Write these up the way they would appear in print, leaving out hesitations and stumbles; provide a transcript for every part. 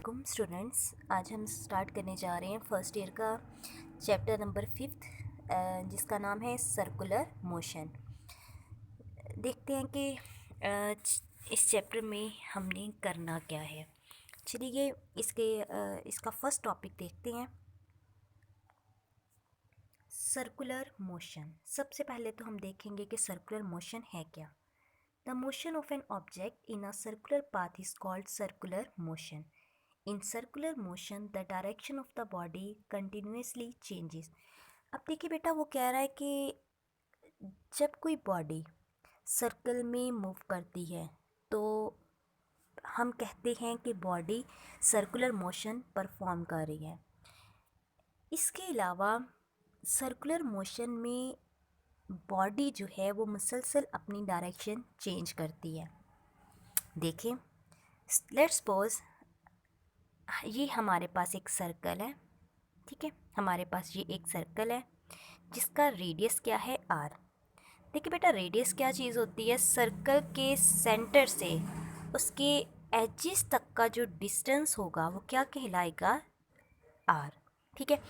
वालेकुम स्टूडेंट्स। आज हम स्टार्ट करने जा रहे हैं फर्स्ट ईयर का चैप्टर नंबर 5 जिसका नाम है सर्कुलर मोशन। देखते हैं कि इस चैप्टर में हमने करना क्या है। चलिए इसका फर्स्ट टॉपिक देखते हैं, सर्कुलर मोशन। सबसे पहले तो हम देखेंगे कि सर्कुलर मोशन है क्या। The motion of an object in a circular path is called circular motion. In circular motion, the direction of the body continuously changes. अब देखिए बेटा, वो कह रहा है कि जब कोई बॉडी सर्कल में मूव करती है तो हम कहते हैं कि बॉडी सर्कुलर मोशन परफॉर्म कर रही है। इसके अलावा सर्कुलर मोशन में बॉडी जो है वो मुसलसल अपनी डायरेक्शन चेंज करती है। देखें, लेट्स सपोज ये हमारे पास एक सर्कल है, ठीक है। हमारे पास ये एक सर्कल है जिसका रेडियस क्या है r। देखिए बेटा, रेडियस क्या चीज़ होती है? सर्कल के सेंटर से उसके एजेस तक का जो डिस्टेंस होगा वो क्या कहलाएगा? r, ठीक है।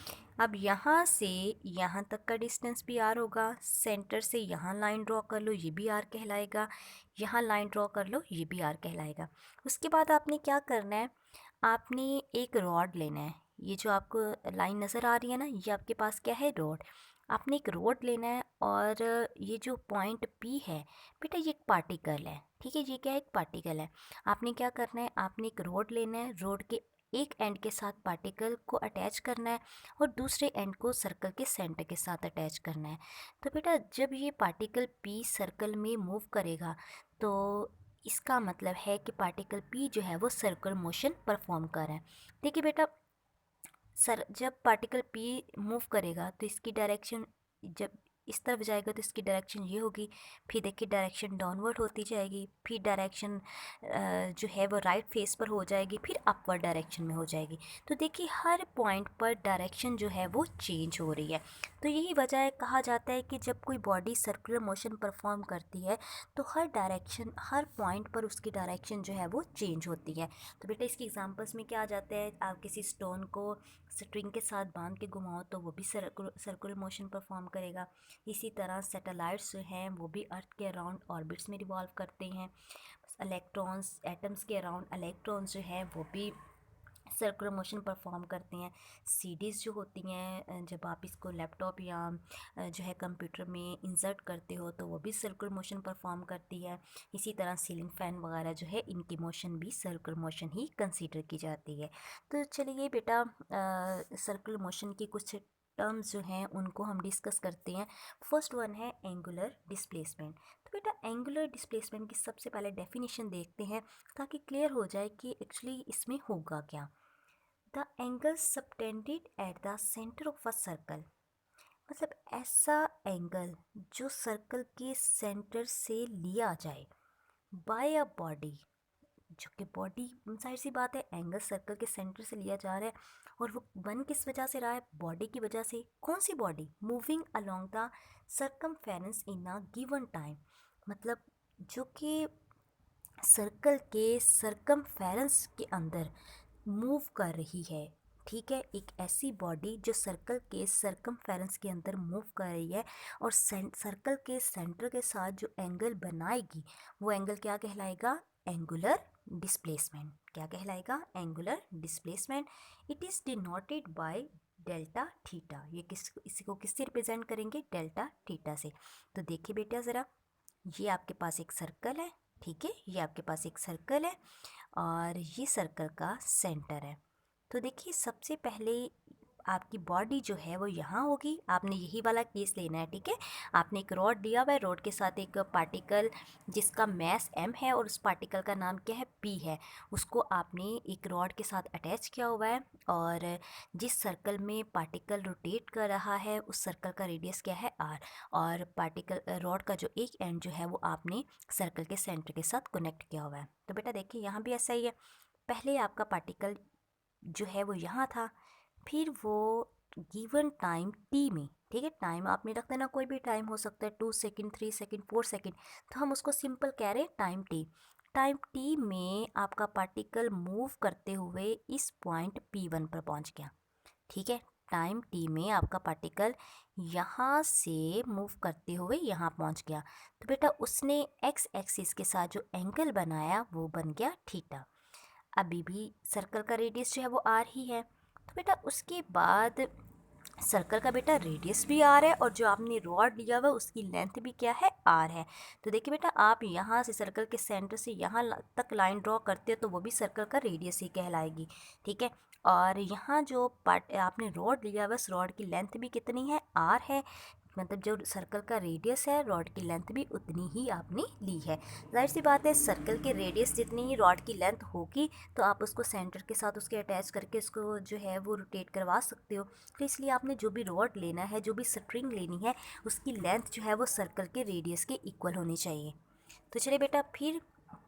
अब यहाँ से यहाँ तक का डिस्टेंस भी r होगा। सेंटर से यहाँ लाइन ड्रॉ कर लो, ये भी r कहलाएगा। यहाँ लाइन ड्रॉ कर लो, ये भी r कहलाएगा। उसके बाद आपने क्या करना है, आपने एक रॉड लेना है। ये जो आपको लाइन नज़र आ रही है ना, ये आपके पास क्या है? रॉड। आपने एक रॉड लेना है और ये जो पॉइंट P है बेटा, ये एक पार्टिकल है, ठीक है। ये क्या है? एक पार्टिकल है। आपने क्या करना है, आपने एक रॉड लेना है, रॉड के एक एंड के साथ पार्टिकल को अटैच करना है और दूसरे एंड को सर्कल के सेंटर के साथ अटैच करना है। तो बेटा, जब ये पार्टिकल P सर्कल में मूव करेगा तो इसका मतलब है कि पार्टिकल P जो है वो सर्कुलर मोशन परफॉर्म कर रहा है। देखिए बेटा, जब पार्टिकल P मूव करेगा तो इसकी डायरेक्शन, जब इस तरफ जाएगा तो इसकी डायरेक्शन ये होगी। फिर देखिए डायरेक्शन डाउनवर्ड होती जाएगी, फिर डायरेक्शन जो है वो राइट फेस पर हो जाएगी, फिर अपवर्ड डायरेक्शन में हो जाएगी। तो देखिए हर पॉइंट पर डायरेक्शन जो है वो चेंज हो रही है। तो यही वजह है, कहा जाता है कि जब कोई बॉडी सर्कुलर मोशन परफॉर्म करती है तो हर डायरेक्शन, हर पॉइंट पर उसकी डायरेक्शन जो है वो चेंज होती है। तो बेटा, इसकी एग्जांपल्स में क्या आ जाता है, आप किसी स्टोन को स्ट्रिंग के साथ बांध के घुमाओ तो वो भी सर्कुलर मोशन परफॉर्म करेगा। इसी तरह सैटेलाइट्स जो हैं वो भी अर्थ के अराउंड ऑर्बिट्स में रिवॉल्व करते हैं। इलेक्ट्रॉन्स, एटम्स के अराउंड इलेक्ट्रॉन्स जो हैं वो भी सर्कुलर मोशन परफॉर्म करते हैं। सीडीज़ जो होती हैं, जब आप इसको लैपटॉप या जो है कंप्यूटर में इंसर्ट करते हो तो वो भी सर्कुलर मोशन परफॉर्म करती है। इसी तरह सीलिंग फ़ैन वगैरह जो है, इनकी मोशन भी सर्कुलर मोशन ही कंसीडर की जाती है। तो चलिए बेटा, सर्कुलर मोशन की कुछ टर्म्स जो हैं उनको हम डिस्कस करते हैं। फर्स्ट वन है एंगुलर डिस्प्लेसमेंट। तो बेटा, एंगुलर डिस्प्लेसमेंट की सबसे पहले डेफिनेशन देखते हैं ताकि क्लियर हो जाए कि एक्चुअली इसमें होगा क्या। The angle subtended at the centre of a circle, मतलब ऐसा एंगल जो सर्कल के सेंटर से लिया जाए बाय अ बॉडी, जो कि बॉडी, जाहिर सी बात है एंगल सर्कल के सेंटर से लिया जा रहा है और वो बन किस वजह से रहा है? बॉडी की वजह से। कौन सी body? Moving along the circumference in a given time, मतलब जो कि सर्कल के सर्कमफेरेंस के अंदर मूव कर रही है, ठीक है। एक ऐसी बॉडी जो सर्कल के सर्कमफेरेंस के अंदर मूव कर रही है और सर्कल के सेंटर के साथ जो एंगल बनाएगी वो एंगल क्या कहलाएगा? Angular displacement. क्या कहलाएगा? Angular displacement. It is denoted by delta theta. ये इसी को किससे रिप्रेजेंट करेंगे? डेल्टा थीटा से। तो देखिए बेटा ज़रा, ये आपके पास एक सर्कल है, ठीक है। ये आपके पास एक सर्कल है और ये सर्कल का सेंटर है। तो देखिए सबसे पहले आपकी बॉडी जो है वो यहाँ होगी। आपने यही वाला केस लेना है, ठीक है। आपने एक रॉड दिया हुआ है, रॉड के साथ एक पार्टिकल जिसका मैस m है और उस पार्टिकल का नाम क्या है? p है। उसको आपने एक रॉड के साथ अटैच किया हुआ है और जिस सर्कल में पार्टिकल रोटेट कर रहा है उस सर्कल का रेडियस क्या है? r। और पार्टिकल रॉड का जो एक एंड जो है वो आपने सर्कल के सेंटर के साथ कनेक्ट किया हुआ है। तो बेटा देखिए यहाँ भी ऐसा ही है। पहले आपका पार्टिकल जो है वो यहाँ था, फिर वो गिवन टाइम t में, ठीक है। टाइम आपने रख देना, कोई भी टाइम हो सकता है, 2 सेकेंड, 3 सेकेंड, 4 सेकेंड, तो हम उसको सिंपल कह रहे हैं टाइम t। टाइम t में आपका पार्टिकल मूव करते हुए इस पॉइंट P1 पर पहुंच गया। ठीक है, टाइम t में आपका पार्टिकल यहाँ से मूव करते हुए यहाँ पहुंच गया, तो बेटा उसने x एक्सिस के साथ जो एंगल बनाया वो बन गया थीटा। अभी भी सर्कल का रेडियस जो है वो r ही है, तो बेटा उसके बाद सर्कल का बेटा रेडियस भी r है और जो आपने रॉड लिया हुआ उसकी लेंथ भी क्या है, r है। तो देखिए बेटा, आप यहाँ से सर्कल के सेंटर से यहाँ तक लाइन ड्रॉ करते हो तो वो भी सर्कल का रेडियस ही कहलाएगी। ठीक है, और यहाँ जो पार्ट आपने रॉड लिया हुआ उस रॉड की लेंथ भी कितनी है, r है। मतलब जो सर्कल का रेडियस है रॉड की लेंथ भी उतनी ही आपने ली है। जाहिर सी बात है, सर्कल के रेडियस जितनी ही रॉड की लेंथ होगी तो आप उसको सेंटर के साथ उसके अटैच करके उसको जो है वो रोटेट करवा सकते हो। तो इसलिए आपने जो भी रॉड लेना है, जो भी स्ट्रिंग लेनी है, उसकी लेंथ जो है वो सर्कल के रेडियस के इक्वल होनी चाहिए। तो चलिए बेटा, फिर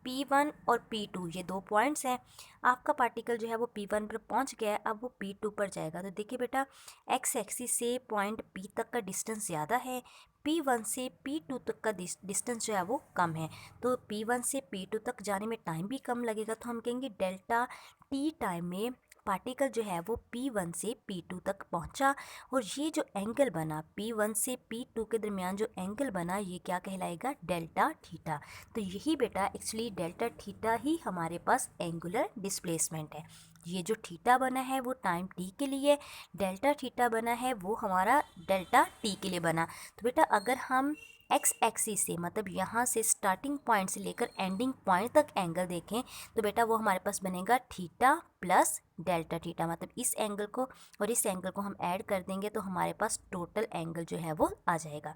P1 और P2 ये दो पॉइंट्स हैं। आपका पार्टिकल जो है वो P1 पर पहुंच गया है, अब वो P2 पर जाएगा। तो देखिए बेटा, एक्स एक्सिस से पॉइंट P तक का डिस्टेंस ज़्यादा है, P1 से P2 तक का डिस्टेंस जो है वो कम है। तो P1 से P2 तक जाने में टाइम भी कम लगेगा, तो हम कहेंगे डेल्टा t टाइम में पार्टिकल जो है वो P1 से P2 तक पहुंचा, और ये जो एंगल बना P1 से P2 के दरमियान जो एंगल बना ये क्या कहलाएगा, डेल्टा थीटा। तो यही बेटा एक्चुअली डेल्टा थीटा ही हमारे पास एंगुलर डिस्प्लेसमेंट है। ये जो थीटा बना है वो टाइम t के लिए, डेल्टा थीटा बना है वो हमारा डेल्टा t के लिए बना। तो बेटा अगर हम एक्स एक्सिस से मतलब यहाँ से स्टार्टिंग पॉइंट से लेकर एंडिंग पॉइंट तक एंगल देखें तो बेटा वो हमारे पास बनेगा थीटा प्लस डेल्टा थीटा। मतलब इस एंगल को और इस एंगल को हम ऐड कर देंगे तो हमारे पास टोटल एंगल जो है वो आ जाएगा।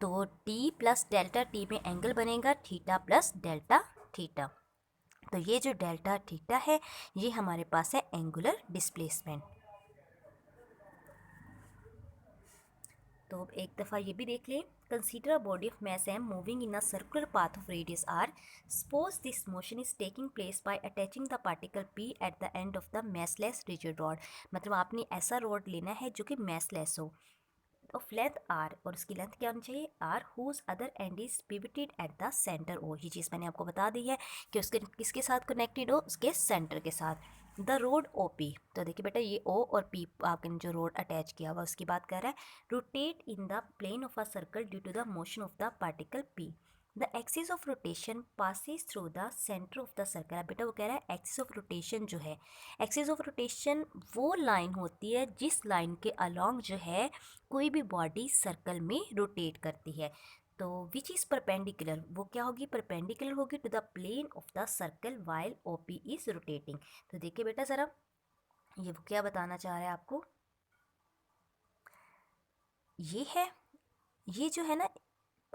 तो t प्लस डेल्टा t में एंगल बनेगा थीटा प्लस डेल्टा थीटा। तो ये जो डेल्टा थीटा है ये हमारे पास है एंगुलर डिस्प्लेसमेंट। तो अब एक दफ़ा ये भी देख लें, consider a body of mass m moving in a circular path of radius r. Suppose this motion is taking place by attaching the particle p at the end of the massless rigid rod. मतलब आपने ऐसा rod लेना है जो कि massless हो, of length r, और उसकी लेंथ क्या होनी चाहिए, r, whose other end is pivoted at the center o. ये चीज़ मैंने आपको बता दी है कि उसके किसके साथ कनेक्टेड हो, उसके सेंटर के साथ। द रोड ओ पी, तो देखिए बेटा ये ओ और पी आपने जो रोड अटैच किया हुआ उसकी बात कर रहा है। Rotate in the plane of a circle due to the motion of the particle P. The axis of rotation passes through the centre of the circle. बेटा वो कह रहा है एक्सिस ऑफ रोटेशन जो है, एक्सिस ऑफ रोटेशन वो line होती है जिस लाइन के अलॉन्ग जो है कोई भी बॉडी सर्कल में रोटेट करती है। तो विच इज़ परपेंडिकुलर, वो क्या होगी, परपेंडिकुलर होगी to the plane of the circle while O P is rotating. तो देखिए बेटा ज़रा ये वो क्या बताना चाह रहा है आपको, ये है, ये जो है ना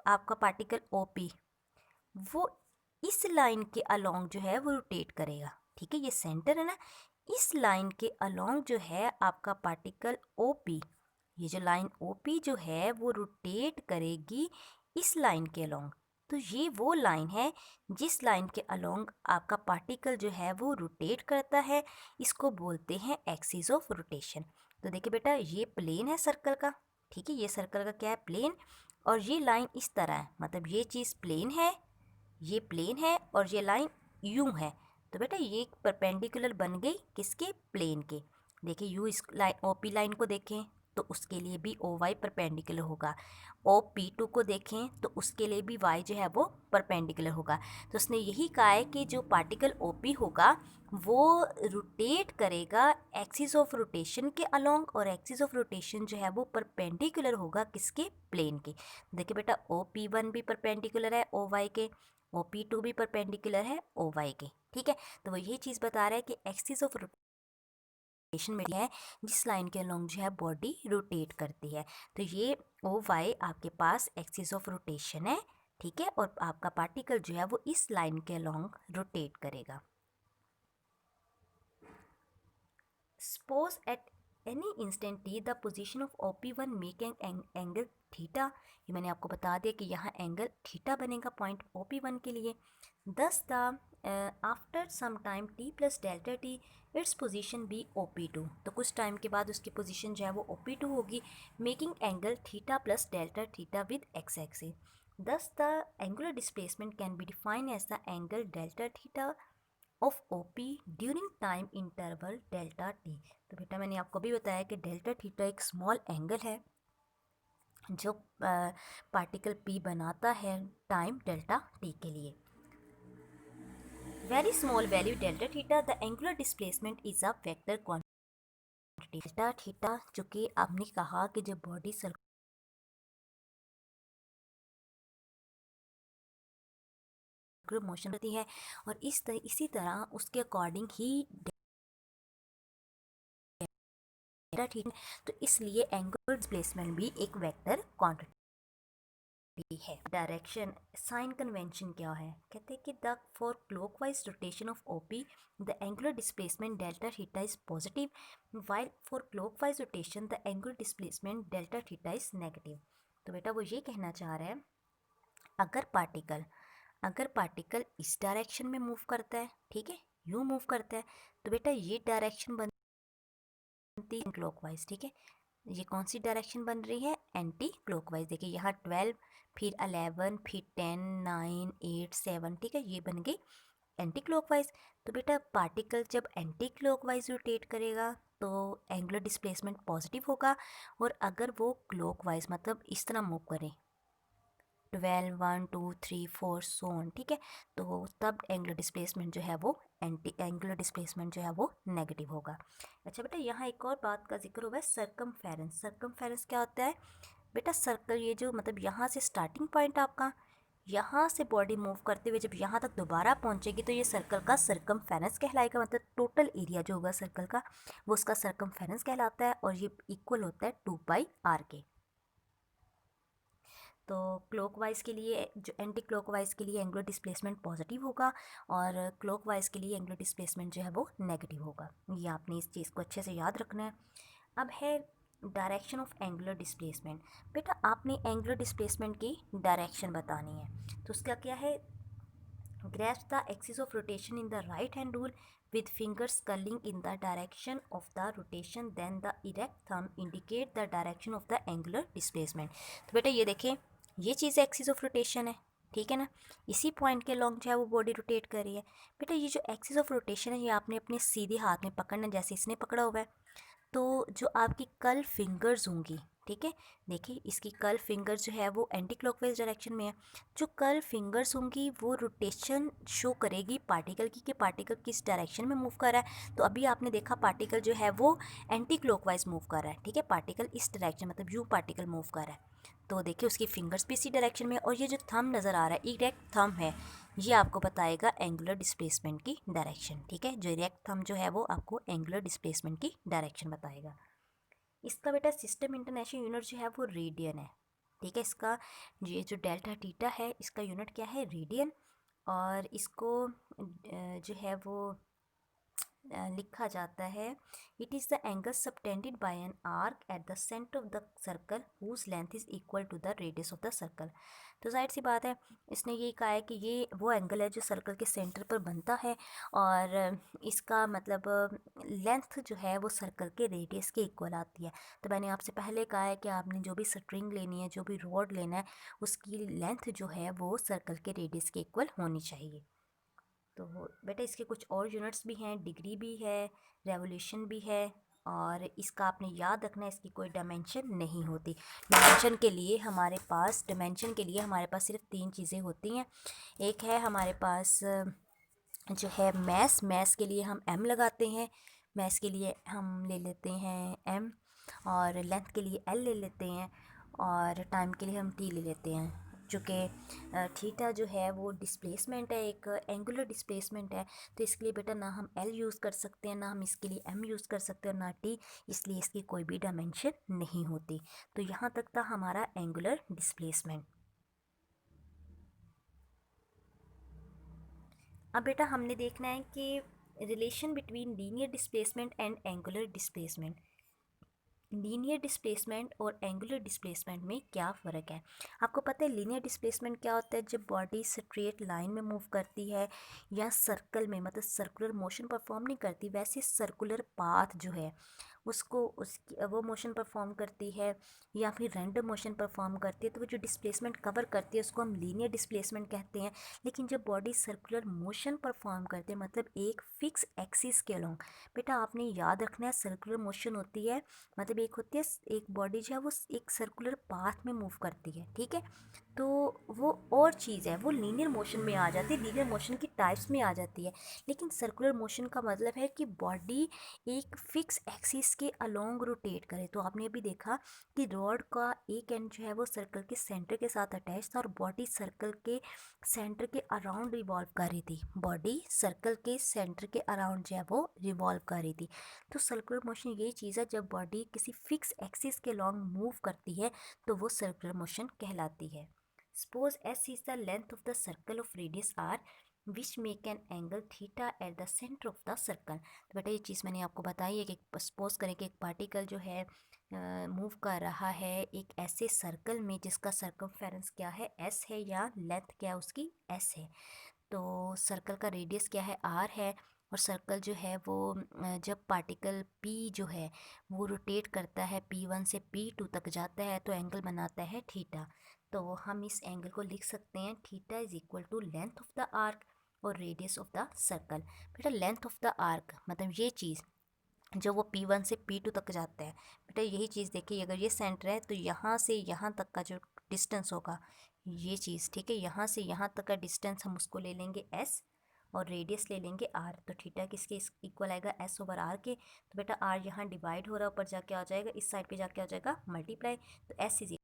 आपका पार्टिकल ओ पी वो इस लाइन के अलोंग जो है वो रोटेट करेगा। ठीक है, ये सेंटर है ना, इस लाइन के अलोंग जो है आपका पार्टिकल ओ पी, ये जो लाइन ओ पी जो है वो रोटेट करेगी इस लाइन के अलोंग। तो ये वो लाइन है जिस लाइन के अलोंग आपका पार्टिकल जो है वो रोटेट करता है, इसको बोलते हैं एक्सिस ऑफ रोटेशन। तो देखिए बेटा ये प्लेन है सर्कल का, ठीक है, ये सर्कल का क्या है, प्लेन, और ये लाइन इस तरह है, मतलब ये चीज़ प्लेन है, ये प्लेन है और ये लाइन यूं है। तो बेटा ये परपेंडिकुलर बन गई किसके, प्लेन के। देखिए यू इस लाइन ओ पी लाइन को देखें तो उसके लिए भी ओ वाई परपेंडिकुलर होगा, ओ पी टू को देखें तो उसके लिए भी वाई जो है वो परपेंडिकुलर होगा। तो उसने यही कहा है कि जो पार्टिकल ओ पी होगा वो रोटेट करेगा एक्सिस ऑफ रोटेशन के अलोंग, और एक्सिस ऑफ रोटेशन जो है वो परपेंडिकुलर होगा किसके, प्लेन के। देखिए बेटा ओ पी वन भी परपेंडिकुलर है ओ वाई के, ओ पी टू भी परपेंडिकुलर है ओ वाई के। ठीक है, तो वो यही चीज़ बता रहा है कि एक्सिस ऑफ रोटेशन में है जिस लाइन के अलोंग जो है बॉडी रोटेट करती है। तो ये ओ वाई आपके पास एक्सिस ऑफ रोटेशन है, ठीक है, और आपका पार्टिकल जो है वो इस लाइन के अलोंग रोटेट करेगा। Suppose at any instant t the position of OP1 make an angle theta. ये मैंने आपको बता दिया कि यहाँ एंगल थीटा बनेगा पॉइंट OP1 के लिए। Thus the after some time t plus delta T its position B OP2। तो कुछ टाइम के बाद उसकी पोजीशन जो है वो OP2 होगी, making angle theta plus delta theta with x axis. Thus, the angular displacement can be defined as the angle delta theta of OP during time interval delta t। तो बेटा मैंने आपको भी बताया कि डेल्टा थीटा एक small angle है जो पार्टिकल P बनाता है टाइम डेल्टा t के लिए। Very small value delta theta the angular displacement is a vector quantity. Delta theta चूँकि आपने कहा कि जब बॉडी सर्कुलर मोशन करती है और इसी तरह उसके अकॉर्डिंग ही डेल्टा थीटा, तो इसलिए एंगुलर डिस्प्लेसमेंट भी एक वेक्टर क्वांटिटी है। डायरेक्शन साइन कन्वेंशन क्या है? कहते हैं कि the for clockwise rotation of OP the angular displacement delta theta is positive while for clockwise rotation the angular displacement delta theta is negative. तो बेटा वो ये कहना चाह रहा है अगर पार्टिकल इस डायरेक्शन में मूव करता है, ठीक है, यूँ मूव करता है, तो बेटा ये डायरेक्शन बनती है क्लॉकवाइज, ठीक है। ये कौन सी डायरेक्शन बन रही है? Anti clockwise. देखिए यहाँ 12, फिर 11, फिर 10, 9, 8, 7, ठीक है, ये बन गई एंटी क्लॉकवाइज। तो बेटा पार्टिकल जब एंटी क्लॉकवाइज रोटेट करेगा तो एंगुलर डिस्प्लेसमेंट पॉजिटिव होगा, और अगर वो क्लॉकवाइज मतलब इस तरह मूव करे 12, 1, 2, 3, 4 सो ऑन, ठीक है, तो तब एंगुलर डिस्प्लेसमेंट जो है वो एंगुलर डिस्प्लेसमेंट जो है वो नेगेटिव होगा। अच्छा बेटा यहाँ एक और बात का जिक्र हुआ है, सर्कमफेरेंस। सर्कमफेरेंस क्या होता है बेटा? सर्कल, ये जो मतलब यहाँ से स्टार्टिंग पॉइंट आपका, यहाँ से बॉडी मूव करते हुए जब यहाँ तक दोबारा पहुँचेगी तो ये सर्कल का सर्कमफेरेंस कहलाएगा। मतलब टोटल एरिया जो होगा सर्कल का वो उसका सर्कमफेरेंस कहलाता है, और ये इक्वल होता है 2πr के। तो क्लॉकवाइज के लिए, जो एंटी क्लॉकवाइज के लिए एंगुलर डिस्प्लेसमेंट पॉजिटिव होगा, और क्लॉकवाइज के लिए एंगुलर डिस्प्लेसमेंट जो है वो नेगेटिव होगा। ये आपने इस चीज़ को अच्छे से याद रखना है। अब है डायरेक्शन ऑफ एंगुलर डिस्प्लेसमेंट। बेटा आपने एंगुलर डिस्प्लेसमेंट की डायरेक्शन बतानी है, तो उसका क्या है? grasp the axis of rotation in the right hand rule with fingers curling in the direction of the rotation, then the erect thumb indicate the direction of the angular displacement। तो बेटा ये देखें, ये चीज़ एक्सिस ऑफ रोटेशन है, ठीक है ना, इसी पॉइंट के लॉन्ग जो है वो बॉडी रोटेट कर रही है। बेटा ये जो एक्सिस ऑफ रोटेशन है ये आपने अपने सीधे हाथ में पकड़ना, जैसे इसने पकड़ा हुआ है। तो जो आपकी कल फिंगर्स होंगी, ठीक है, देखिए इसकी कल फिंगर जो है वो एंटी क्लॉकवाइज डायरेक्शन में है। जो कल फिंगर्स होंगी वो रोटेशन शो करेगी पार्टिकल की, कि पार्टिकल किस डायरेक्शन में मूव कर रहा है। तो अभी आपने देखा पार्टिकल जो है वो एंटी क्लॉकवाइज मूव कर रहा है, ठीक है, पार्टिकल इस डायरेक्शन मतलब यू पार्टिकल मूव कर रहा है। तो देखिए उसकी फिंगर्स भी इसी डायरेक्शन में, और ये जो थंब नज़र आ रहा है इरेक्ट थंब है, ये आपको बताएगा एंगुलर डिस्प्लेसमेंट की डायरेक्शन, ठीक है। जो इरेक्ट थंब जो है वो आपको एंगुलर डिस्प्लेसमेंट की डायरेक्शन बताएगा। इसका बेटा सिस्टम इंटरनेशनल यूनिट जो है वो रेडियन है, ठीक है। इसका ये जो डेल्टा थीटा है इसका यूनिट क्या है? रेडियन। और इसको जो है वो लिखा जाता है, it is the angle subtended by an arc at the centre of the circle whose length is equal to the radius of the circle. तो जाहिर सी बात है इसने ये कहा है कि ये वो एंगल है जो सर्कल के सेंटर पर बनता है, और इसका मतलब लेंथ जो है वो सर्कल के रेडियस के इक्वल आती है। तो मैंने आपसे पहले कहा है कि आपने जो भी स्ट्रिंग लेनी है, जो भी रॉड लेना है, उसकी लेंथ जो है वो सर्कल के रेडियस के इक्वल होनी चाहिए। तो बेटा इसके कुछ और यूनिट्स भी हैं, डिग्री भी है, रेवोल्यूशन भी है, और इसका आपने याद रखना है इसकी कोई डायमेंशन नहीं होती। डायमेंशन के लिए हमारे पास सिर्फ 3 चीज़ें होती हैं। एक है हमारे पास जो है मैस के लिए हम m लगाते हैं, मैस के लिए हम ले लेते हैं m, और लेंथ के लिए l ले लेते हैं, और टाइम के लिए हम t ले लेते हैं। चूँकि थीटा जो है वो डिस्प्लेसमेंट है, एक एंगुलर डिस्प्लेसमेंट है, तो इसके लिए बेटा ना हम l यूज़ कर सकते हैं, ना हम इसके लिए m यूज़ कर सकते हैं, ना t, इसलिए इसकी कोई भी डायमेंशन नहीं होती। तो यहाँ तक था हमारा एंगुलर डिस्प्लेसमेंट। अब बेटा हमने देखना है कि relation between linear displacement and angular displacement. Linear displacement और एंगुलर डिस्प्लेसमेंट में क्या फ़र्क है? आपको पता है लीनियर डिस्प्लेसमेंट क्या होता है? जब बॉडी स्ट्रेट लाइन में मूव करती है या सर्कल में, मतलब सर्कुलर मोशन परफॉर्म नहीं करती, वैसे सर्कुलर पाथ जो है उसको उसकी वो मोशन परफॉर्म करती है या फिर रैंडम मोशन परफॉर्म करती है, तो वो जो डिस्प्लेसमेंट कवर करती है उसको हम लीनियर डिस्प्लेसमेंट कहते हैं। लेकिन जब बॉडी सर्कुलर मोशन परफॉर्म करते हैं, मतलब एक फिक्स एक्सिस के अलोंग, बेटा आपने याद रखना है सर्कुलर मोशन होती है मतलब एक होती है एक बॉडी जो है वो एक सर्कुलर पाथ में मूव करती है, ठीक है। तो वो और चीज़ है, वो लीनियर मोशन में आ जाती है, लीनियर मोशन की टाइप्स में आ जाती है। लेकिन सर्कुलर मोशन का मतलब है कि बॉडी एक फिक्स एक्सिस के अलोंग रोटेट करे। तो आपने अभी देखा कि रॉड का एक एंड जो है वो सर्कल के सेंटर के साथ अटैच था और बॉडी सर्कल के सेंटर के अराउंड रिवॉल्व कर रही थी, बॉडी सर्कल के सेंटर के अराउंड जो है वो रिवॉल्व कर रही थी। तो सर्कुलर मोशन यही चीज़ है, जब बॉडी किसी फिक्स एक्सिस के लॉन्ग मूव करती है तो वो सर्कुलर मोशन कहलाती है। Suppose S is the length of the circle of radius r which make an angle theta at the center of the circle। तो बेटा ये चीज़ मैंने आपको बताई है कि सपोज करें कि एक पार्टिकल जो है मूव कर रहा है एक ऐसे सर्कल में जिसका सर्कमफेरेंस क्या है S है या लेंथ क्या है उसकी S है। तो सर्कल का रेडियस क्या है R है और सर्कल जो है वो जब पार्टिकल P जो है वो रोटेट करता है P1 से P2 तक जाता है तो एंगल बनाता है थीटा। तो हम इस एंगल को लिख सकते हैं theta is equal to length of the arc और रेडियस ऑफ द सर्कल। बेटा लेंथ ऑफ द आर्क मतलब ये चीज़ जो वो P1 से P2 तक जाता है। बेटा यही चीज़ देखिए, अगर ये सेंटर है तो यहाँ से यहाँ तक का जो डिस्टेंस होगा ये चीज़, ठीक है, यहाँ से यहाँ तक का डिस्टेंस हम उसको ले लेंगे S और रेडियस ले लेंगे R। तो थीटा किसके इक्वल आएगा S ओवर R के। तो बेटा R यहाँ डिवाइड हो रहा है, ऊपर जाके आ जाएगा, इस साइड पे जाके आ जाएगा मल्टीप्लाई। तो S इज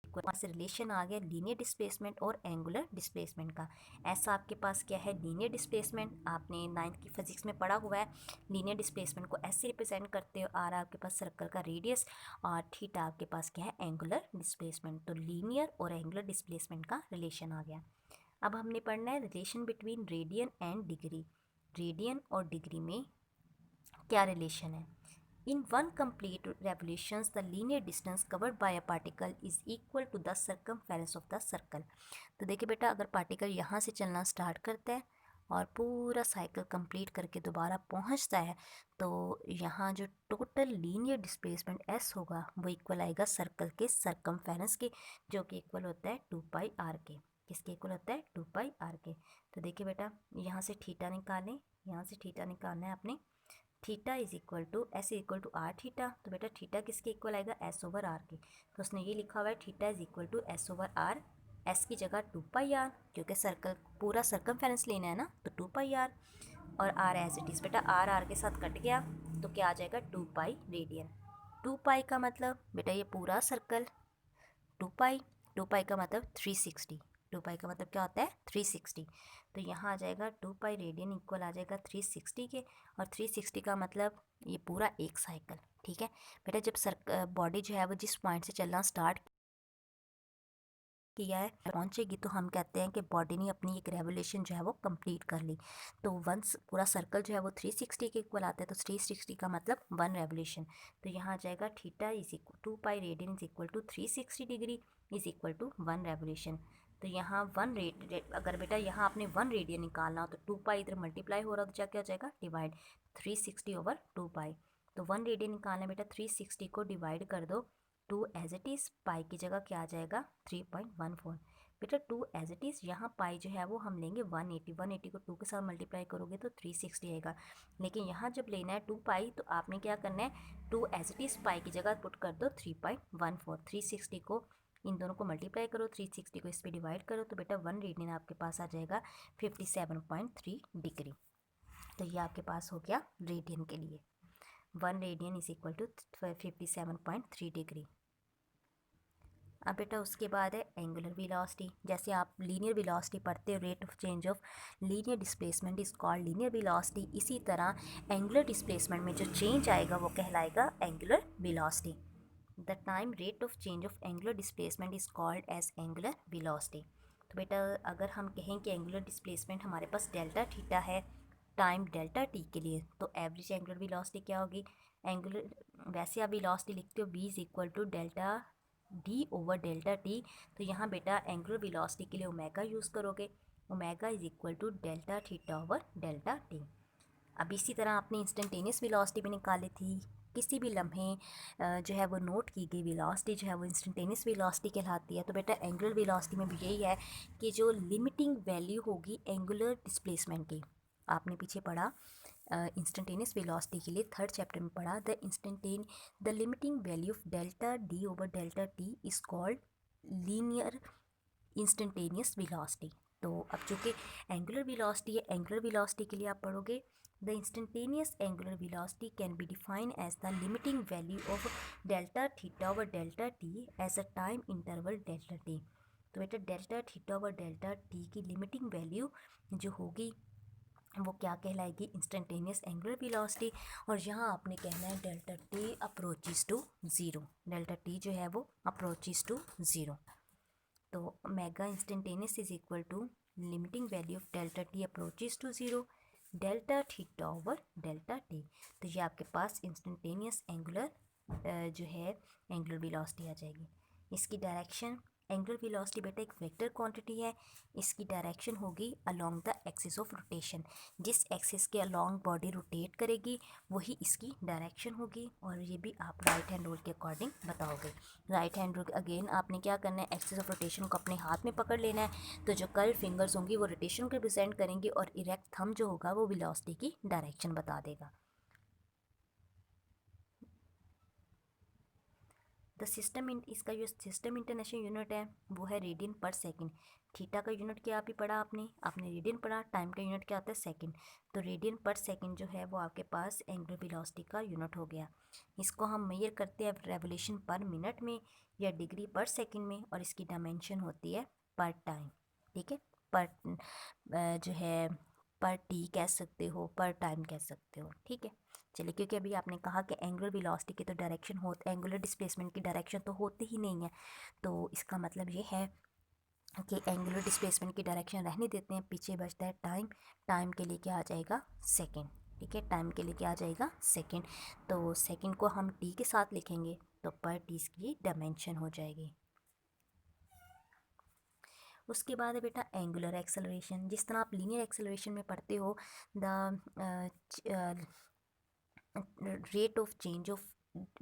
वहाँ से रिलेशन आ गया लीनियर डिस्प्लेसमेंट और एंगुलर डिस्प्लेसमेंट का। ऐसा आपके पास क्या है लीनियर डिस्प्लेसमेंट, आपने 9th की फिजिक्स में पढ़ा हुआ है। लीनियर डिस्प्लेसमेंट को ऐसे रिप्रेजेंट करते हो, आर आपके पास सर्कल का रेडियस और थीटा आपके पास क्या है एंगुलर डिस्प्लेसमेंट। तो लीनियर और एंगुलर डिस्प्लेसमेंट का रिलेशन आ गया। अब हमने पढ़ना है relation between radian and degree. Radian और डिग्री में क्या रिलेशन है। In one complete revolutions, the linear distance covered by a particle is equal to the circumference of the circle। तो देखिए बेटा, अगर पार्टिकल यहाँ से चलना स्टार्ट करता है और पूरा साइकिल कंप्लीट करके दोबारा पहुँचता है तो यहाँ जो टोटल लीनियर डिस्प्लेसमेंट s होगा वो इक्वल आएगा सर्कल के सर्कमफेरेंस के, जो कि इक्वल होता है 2πr के। किसके इक्वल होता है 2πr के। तो देखिए बेटा, यहाँ से थीटा निकालें, यहाँ से थीटा निकालना है आपने। Theta is equal to s equal to r theta. तो बेटा थीटा किसके इक्वल आएगा एस ओवर आर के। तो उसने ये लिखा हुआ है theta is equal to S over R, S की जगह 2πr, क्योंकि सर्कल पूरा सर्कमफेरेंस लेना है ना, तो 2πr और आर एज इट इज़। बेटा आर आर के साथ कट गया तो क्या आ जाएगा 2π रेडियन। 2π का मतलब बेटा ये पूरा सर्कल, 2π, 2π का मतलब 360, 2π का मतलब क्या होता है 360। तो यहाँ आ जाएगा 2π रेडियन इक्वल आ जाएगा 360 के, और 360 का मतलब ये पूरा एक साइकिल, ठीक है। बेटा जब बॉडी जो है वो जिस पॉइंट से चलना स्टार्ट किया है पहुंचेगी तो हम कहते हैं कि बॉडी ने अपनी एक रेवोल्यूशन जो है वो कंप्लीट कर ली। तो वंस पूरा सर्कल जो है वो 360 के इक्वल आता है, तो 360 का मतलब 1 रेवोल्यूशन। तो यहाँ आ जाएगा theta is equal 2π radian is equal to 360 degree is equal to 1 revolution. तो यहाँ 1 अगर बेटा यहाँ आपने 1 रेडियन निकालना हो तो 2π इधर मल्टीप्लाई हो रहा तो क्या क्या हो जाएगा डिवाइड, 360 ओवर 2π। तो 1 रेडियन निकालना बेटा 360 को डिवाइड कर दो 2 एज इट इज़, पाई की जगह क्या आ जाएगा 3.14। बेटा 2 एज इट इज़, यहाँ पाई जो है वो हम लेंगे 180, 180 को 2 के साथ मल्टीप्लाई करोगे तो 360 आएगा। लेकिन यहाँ जब लेना है 2 पाई तो आपने क्या करना है 2 एज इट इज़ पाई की जगह पुट कर दो 3.14। 360 को इन दोनों को मल्टीप्लाई करो, 360 को इस पर डिवाइड करो तो बेटा 1 रेडियन आपके पास आ जाएगा 57.3 डिग्री। तो ये आपके पास हो गया रेडियन के लिए, 1 radian is equal to 57.3 degree. अब बेटा उसके बाद है एंगुलर वेलोसिटी। जैसे आप लीनियर वेलोसिटी पढ़ते हो, rate of change of linear displacement is called linear velocity, इसी तरह एंगुलर डिस्प्लेसमेंट में जो चेंज आएगा वो कहलाएगा angular velocity. The time rate of change of angular displacement is called as angular velocity. तो बेटा अगर हम कहें कि एंगुलर डिस्प्लेसमेंट हमारे पास डेल्टा थीटा है टाइम डेल्टा टी के लिए, तो एवरेज एंगुलर वेलोसिटी क्या होगी। एंगुलर वैसे आप वेलोसिटी लिखते हो v is equal to delta D over delta T, तो यहाँ बेटा एंगुलर वेलोसिटी के लिए ओमेगा यूज़ करोगे, omega is equal to delta theta over delta T. अब इसी तरह आपने इंस्टेंटेनियस वेलोसिटी भी निकाली थी। किसी भी लम्हे जो है वो नोट की गई वेलोसिटी जो है वो इंस्टेंटेनियस वेलोसिटी कहलाती है। तो बेटा एंगुलर वेलोसिटी में भी यही है कि जो लिमिटिंग वैल्यू होगी एंगुलर डिस्प्लेसमेंट की, आपने पीछे पढ़ा इंस्टेंटेनियस वेलोसिटी के लिए थर्ड चैप्टर में पढ़ा, the limiting value of delta D over delta T is called linear instantaneous velocity. तो अब चूँकि एंगुलर वेलोसिटी है, एंगुलर वेलोसिटी के लिए आप पढ़ोगे the instantaneous angular velocity can be define as the limiting value of delta theta over delta T as a time interval delta T. तो बेटा delta theta over delta T की limiting value जो होगी वो क्या कहलाएगी, इंस्टेंटेनियस एंगुलर वेलोसिटी। और यहाँ आपने कहना है delta T approaches to zero, delta T जो है वो अप्रोचेस टू ज़ीरो। तो omega instantaneous is equal to limiting value of delta T approaches to zero delta theta over delta T. तो ये आपके पास इंस्टेंटेनियस एंगुलर जो है एंगुलर वेलोसिटी आ जाएगी। इसकी डायरेक्शन, एंगुलर वेलोसिटी बेटा एक वेक्टर क्वांटिटी है, इसकी डायरेक्शन होगी along the axis of rotation. जिस एक्सिस के अलोंग बॉडी रोटेट करेगी वही इसकी डायरेक्शन होगी। और ये भी आप राइट हैंड रूल के अकॉर्डिंग बताओगे। राइट हैंड रूल अगेन आपने क्या करना है, एक्सिस ऑफ रोटेशन को अपने हाथ में पकड़ लेना है। तो जो कर्व फिंगर्स होंगी वो रोटेशन को रिप्रेजेंट करेंगी और इरेक्ट थंब जो होगा वो वेलोसिटी की डायरेक्शन बता देगा। द सिस्टम इसका जो सिस्टम इंटरनेशनल यूनिट है वो है रेडियन पर सेकंड। थीटा का यूनिट क्या भी पढ़ा आपने रेडियन पढ़ा। टाइम का यूनिट क्या होता है, सेकंड। तो रेडियन पर सेकंड जो है वो आपके पास एंगुलर वेलोसिटी का यूनिट हो गया। इसको हम मेजर करते हैं रेवोल्यूशन पर मिनट में या डिग्री पर सेकंड में, और इसकी डायमेंशन होती है पर टाइम। ठीक है, पर जो है पर टी कह सकते हो, पर टाइम कह सकते हो। ठीक है, चलिए, क्योंकि अभी आपने कहा कि एंगुलर वेलोसिटी की तो डायरेक्शन हो, एंगुलर डिस्प्लेसमेंट की डायरेक्शन तो होती ही नहीं है, तो इसका मतलब ये है कि एंगुलर डिस्प्लेसमेंट की डायरेक्शन रहने देते हैं। पीछे बचता है टाइम, टाइम के लिए क्या आ जाएगा, सेकेंड। ठीक है, टाइम के लिए क्या आ जाएगा, सेकेंड। तो सेकेंड को हम टी के साथ लिखेंगे तो पर टी की डायमेंशन हो जाएगी। उसके बाद है बेटा एंगुलर एक्सेलरेशन। जिस तरह आप लीनियर एक्सेलरेशन में पढ़ते हो the rate of change of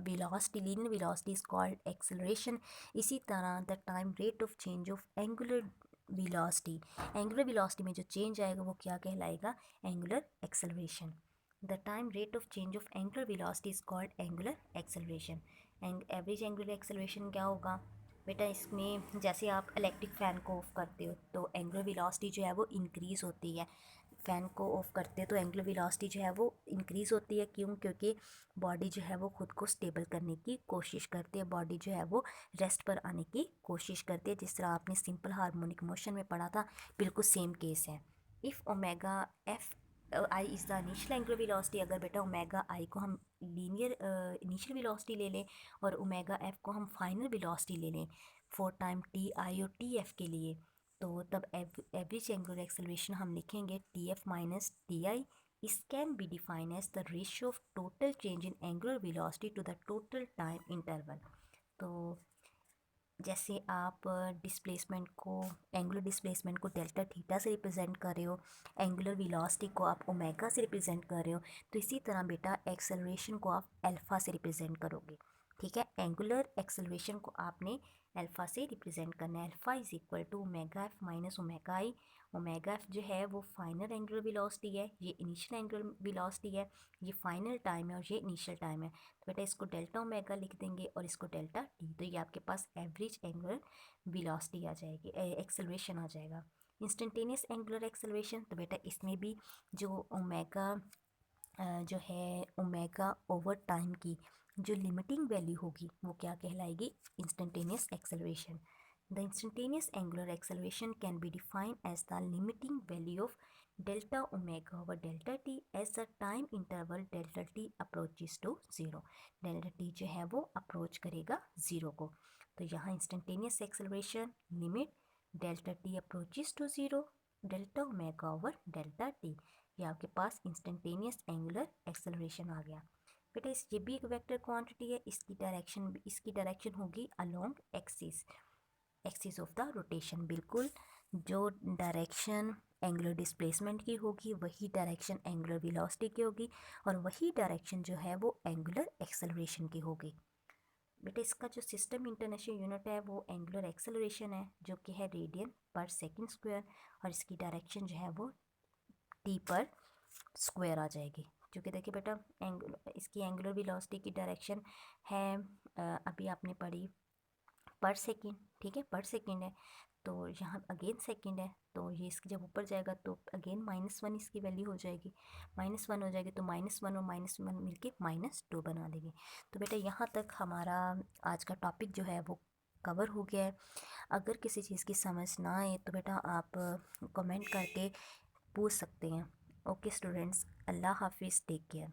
velocity, linear velocity is called acceleration. इसी तरह the time rate of change of angular velocity, angular velocity में जो change आएगा वो क्या कहलाएगा, angular acceleration. The time rate of change of angular velocity is called angular acceleration. and average angular acceleration क्या होगा बेटा, इसमें जैसे आप इलेक्ट्रिक फ़ैन को ऑफ करते हो तो एंगुलर वेलोसिटी जो है वो इंक्रीज़ होती है। फ़ैन को ऑफ करते हैं तो एंगुलर वेलोसिटी जो है वो इंक्रीज़ होती है। क्यों? क्योंकि बॉडी जो है वो खुद को स्टेबल करने की कोशिश करती है, बॉडी जो है वो रेस्ट पर आने की कोशिश करती है। जिस तरह आपने सिंपल हार्मोनिक मोशन में पढ़ा था, बिल्कुल सेम केस है। If omega F I is the initial angular velocity, अगर बेटा ओमेगा आई को हम लीनियर इनिशियल वेलोसिटी ले लें और ओमेगा एफ को हम फाइनल वेलोसिटी ले लें फॉर टाइम टी आई और टी एफ के लिए, तो तब एवरेज एंगुलर एक्सेलरेशन हम लिखेंगे T F minus T I. इस can be define as the ratio of total change in angular velocity to the total time interval. तो जैसे आप डिस्प्लेसमेंट को, एंगुलर डिस्प्लेसमेंट को डेल्टा थीटा से रिप्रेजेंट कर रहे हो, एंगुलर वेलोसिटी को आप ओमेगा से रिप्रेजेंट कर रहे हो, तो इसी तरह बेटा एक्सेलरेशन को आप अल्फ़ा से रिप्रेजेंट करोगे। ठीक है, एंगुलर एक्सेलरेशन को आपने अल्फ़ा से रिप्रेजेंट करना है। Alpha is equal to omega F minus omega I. Omega F जो है वो फाइनल एंगुलर वेलोसिटी है, ये इनिशियल एंगुलर वेलोसिटी है, ये फाइनल टाइम है और ये इनिशियल टाइम है। तो बेटा इसको डेल्टा ओमेगा लिख देंगे और इसको डेल्टा टी, तो ये आपके पास एवरेज एंगुलर वेलोसिटी आ जाएगी, एक्सेलरेशन आ जाएगा। इंस्टेंटेनियस एंगुलर एक्सेलरेशन, तो बेटा इसमें भी जो ओमेगा जो है ओमेगा ओवर टाइम की जो लिमिटिंग वैल्यू होगी वो क्या कहलाएगी, instantaneous acceleration. The instantaneous angular acceleration can be defined as the limiting value of delta omega over delta T as the time interval delta T approaches to zero. Delta T जो है वो approach करेगा zero को। तो यहाँ instantaneous acceleration limit delta T approaches to zero delta omega over delta T, ये आपके पास इंस्टेंटेनियस एंगुलर एक्सेलरेशन आ गया। बेटा ये भी एक वेक्टर क्वांटिटी है, इसकी डायरेक्शन होगी along axis of the rotation. बिल्कुल जो डायरेक्शन एंगुलर डिस्प्लेसमेंट की होगी, वही डायरेक्शन एंगुलर वेलोसिटी की होगी, और वही डायरेक्शन जो है वो एंगुलर एक्सेलरेशन की होगी। बेटा इसका जो सिस्टम इंटरनेशनल यूनिट है वो एंगुलर एक्सेलरेशन है, जो कि है रेडियन पर सेकंड स्क्वायर, और इसकी डायरेक्शन जो है वो टी पर स्क्वायर आ जाएगी। क्योंकि देखिए बेटा इसकी एंगुलर वेलोसिटी की डायरेक्शन है अभी आपने पढ़ी पर सेकेंड, ठीक है, पर सेकेंड है, तो यहाँ अगेन सेकेंड है, तो ये इसके जब ऊपर जाएगा तो अगेन -1 इसकी वैल्यू हो जाएगी, -1 हो जाएगी, तो -1 और -1 मिलके -2 बना देंगे। तो बेटा यहाँ तक हमारा आज का टॉपिक जो है वो कवर हो गया है। अगर किसी चीज़ की समझ ना आए तो बेटा आप कमेंट करके पूछ सकते हैं। ओके स्टूडेंट्स, अल्लाह हाफिज़, टेक केयर।